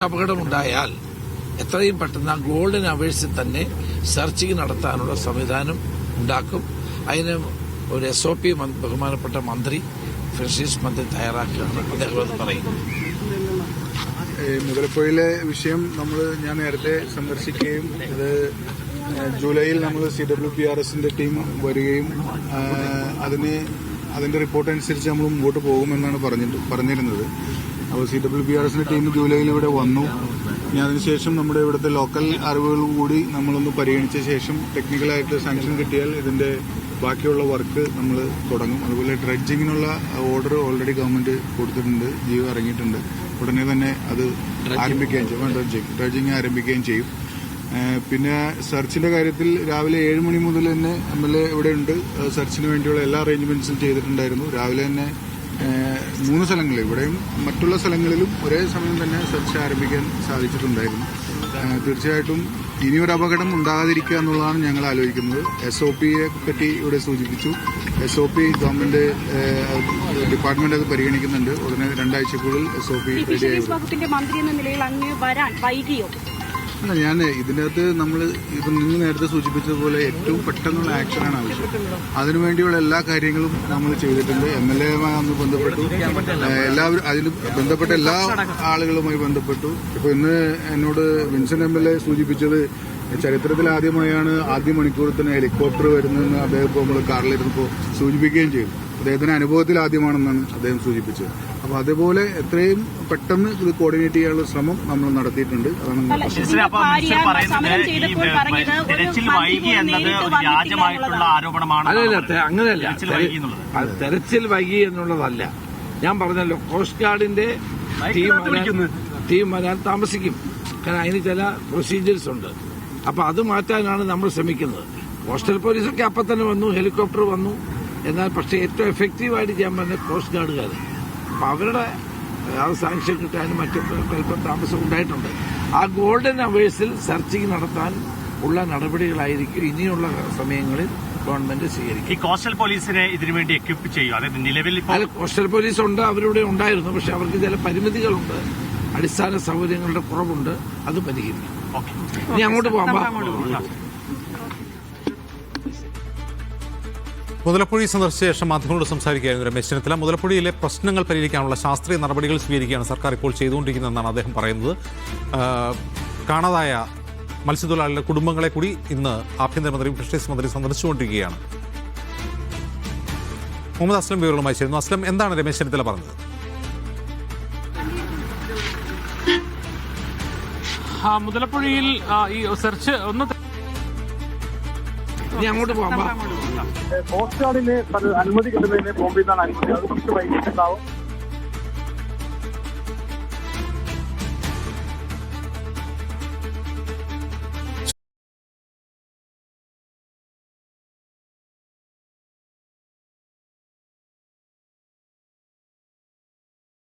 അപകടമുണ്ടായാൽ എത്രയും പെട്ടെന്ന് ആ ഗോൾഡൻ അവേഴ്സിൽ തന്നെ സെർച്ചിങ് നടത്താനുള്ള സംവിധാനം ഉണ്ടാക്കും. അതിന് ഒരു SOP ബഹുമാനപ്പെട്ട മന്ത്രി ഫിഷറീസ് മന്ത്രി തയ്യാറാക്കുകയാണ്. അദ്ദേഹം പറയുന്നു. മുതലപ്പുഴയിലെ വിഷയം ഞാൻ നേരത്തെ സന്ദർശിക്കുകയും അത് ജൂലൈയിൽ നമ്മൾ CWPRSന്റെ ടീം വരികയും അതിന്റെ റിപ്പോർട്ട് അനുസരിച്ച് നമ്മൾ മുമ്പോട്ട് പോകുമെന്നാണ് പറഞ്ഞിരുന്നത്. അപ്പോൾ CWPRSന്റെ ടീം ജൂലൈയിൽ ഇവിടെ വന്നു. ഇനി അതിനുശേഷം നമ്മുടെ ഇവിടുത്തെ ലോക്കൽ അറിവുകൾ കൂടി നമ്മളൊന്ന് പരിഗണിച്ച ശേഷം ടെക്നിക്കലായിട്ട് സാങ്ഷൻ കിട്ടിയാൽ ഇതിന്റെ ബാക്കിയുള്ള വർക്ക് നമ്മൾ തുടങ്ങും. അതുപോലെ ഡ്രഡ്ജിങ്ങിനുള്ള ഓർഡർ ഓൾറെഡി ഗവൺമെന്റ് കൊടുത്തിട്ടുണ്ട്, ജിയോ ഇറങ്ങിയിട്ടുണ്ട്. ഉടനെ തന്നെ അത് ആരംഭിക്കുകയും ചെയ്യും, ഡ്രഡ്ജിങ് ആരംഭിക്കുകയും ചെയ്യും. പിന്നെ സെർച്ചിന്റെ കാര്യത്തിൽ രാവിലെ 7 മണി മുതൽ തന്നെ MLA ഇവിടെ ഉണ്ട്. സെർച്ചിന് വേണ്ടിയുള്ള എല്ലാ അറേഞ്ച്മെന്റ്സും ചെയ്തിട്ടുണ്ടായിരുന്നു. രാവിലെ തന്നെ 3 സ്ഥലങ്ങളിൽ, ഇവിടെയും മറ്റുള്ള സ്ഥലങ്ങളിലും ഒരേ സമയം തന്നെ സെർച്ച് ആരംഭിക്കാൻ സാധിച്ചിട്ടുണ്ടായിരുന്നു. തീർച്ചയായിട്ടും ഇനിയൊരു അപകടം ഉണ്ടാകാതിരിക്കുക എന്നുള്ളതാണ് ഞങ്ങൾ ആലോചിക്കുന്നത്. SOPയെ പറ്റി ഇവിടെ സൂചിപ്പിച്ചു. SOP ഗവൺമെന്റ് ഡിപ്പാർട്ട്മെന്റ് അത് പരിഗണിക്കുന്നുണ്ട്. ഉടനെ 2 ആഴ്ചക്കുള്ളിൽ SOP റെഡിയായി. അല്ല, ഞാൻ ഇതിനകത്ത് നിങ്ങൾ നേരത്തെ സൂചിപ്പിച്ചതുപോലെ ഏറ്റവും പെട്ടെന്നുള്ള ആക്ഷനാണ് ആവശ്യം. അതിനുവേണ്ടിയുള്ള എല്ലാ കാര്യങ്ങളും നമ്മൾ ചെയ്തിട്ടുണ്ട്. MLAയുമായി നമ്മൾ ബന്ധപ്പെട്ടു, എല്ലാവരും അതിന് ബന്ധപ്പെട്ട എല്ലാ ആളുകളുമായി ബന്ധപ്പെട്ടു. ഇപ്പൊ ഇന്ന് എന്നോട് വിൻസെന്റ് MLA സൂചിപ്പിച്ചത് ചരിത്രത്തിൽ ആദ്യമായാണ് ആദ്യ മണിക്കൂറിൽ തന്നെ ഹെലികോപ്റ്റർ വരുന്നതെന്ന് അദ്ദേഹം ഇപ്പോൾ നമ്മൾ കാറിലിരുന്നപ്പോൾ സൂചിപ്പിക്കുകയും ചെയ്തു. അദ്ദേഹത്തിന്റെ അനുഭവത്തിൽ ആദ്യമാണെന്നാണ് അദ്ദേഹം സൂചിപ്പിച്ചത്. അപ്പൊ അതേപോലെ എത്രയും പെട്ടെന്ന് ഇത് കോർഡിനേറ്റ് ചെയ്യാനുള്ള ശ്രമം നമ്മൾ നടത്തിയിട്ടുണ്ട്. അങ്ങനെയല്ല, തെരച്ചിൽ വൈകി എന്നുള്ളതല്ല. ഞാൻ പറഞ്ഞല്ലോ, കോസ്റ്റ് ഗാർഡിന്റെ ടീം വരാൻ താമസിക്കും. കാരണം അതിന് ചില പ്രൊസീജിയേഴ്സ് ഉണ്ട്. അപ്പൊ അത് മാറ്റാനാണ് നമ്മൾ ശ്രമിക്കുന്നത്. കോസ്റ്റൽ പോലീസൊക്കെ അപ്പം തന്നെ വന്നു, ഹെലികോപ്റ്റർ വന്നു. എന്നാൽ പക്ഷേ ഏറ്റവും എഫക്റ്റീവായിട്ട് ചെയ്യാൻ പറഞ്ഞ കോസ്റ്റ് ഗാർഡുകാർ. അപ്പം അവരുടെ സാങ്ഷൻ കിട്ടാനും മറ്റും അല്പം താമസം ഉണ്ടായിട്ടുണ്ട്. ആ ഗോൾഡൻ അവേഴ്സിൽ സെർച്ചിങ് നടത്താൻ ഉള്ള നടപടികളായിരിക്കും ഇനിയുള്ള സമയങ്ങളിൽ ഗവൺമെന്റ് സ്വീകരിക്കും. ഈ കോസ്റ്റൽ പോലീസിനെ ഇതിനുവേണ്ടി എക്വിപ്പ് ചെയ്യും. അതായത് നിലവിൽ കോസ്റ്റൽ പോലീസ് ഉണ്ട്, അവരിവിടെ ഉണ്ടായിരുന്നു. പക്ഷെ അവർക്ക് ചില പരിമിതികളുണ്ട്, അടിസ്ഥാന സൗകര്യങ്ങളുടെ കുറവുണ്ട്. അത് പരിഹരിക്കും. ഇനി അങ്ങോട്ട് പോകാം. മുതലപ്പുഴ സന്ദർശിച്ച ശേഷം മാധ്യമങ്ങളോട് സംസാരിക്കുകയായിരുന്നു രമേശ് ചെന്നിത്തല. മുതലപ്പുഴയിലെ പ്രശ്നങ്ങൾ പരിഹരിക്കാനുള്ള ശാസ്ത്രീയ നടപടികൾ സ്വീകരിക്കുകയാണ് സർക്കാർ ഇപ്പോൾ ചെയ്തുകൊണ്ടിരിക്കുന്നതെന്നാണ് അദ്ദേഹം പറയുന്നത്. കാണാതായ മത്സ്യത്തൊഴിലാളികളുടെ കുടുംബങ്ങളെ കൂടി ഇന്ന് ആഭ്യന്തരമന്ത്രിയും ഫിഷറീസ് മന്ത്രി സന്ദർശിച്ചുകൊണ്ടിരിക്കുകയാണ്. മുഹമ്മദ് അസ്ലം വിവരങ്ങളുമായി ചേരുന്നു. അസ്ലം, എന്താണ് രമേശ് ചെന്നിത്തല പറഞ്ഞത്? മുതലപ്പുഴയിൽ ഈ സെർച്ച് അങ്ങോട്ട് പോകാം. കോസ്റ്റ് ഗാർഡിന് അനുമതി കിട്ടുന്നതിന് ബോംബെയിൽ നിന്നാണ് അനുമതി. അത് കുറച്ച് വൈകിട്ടുണ്ടാവും.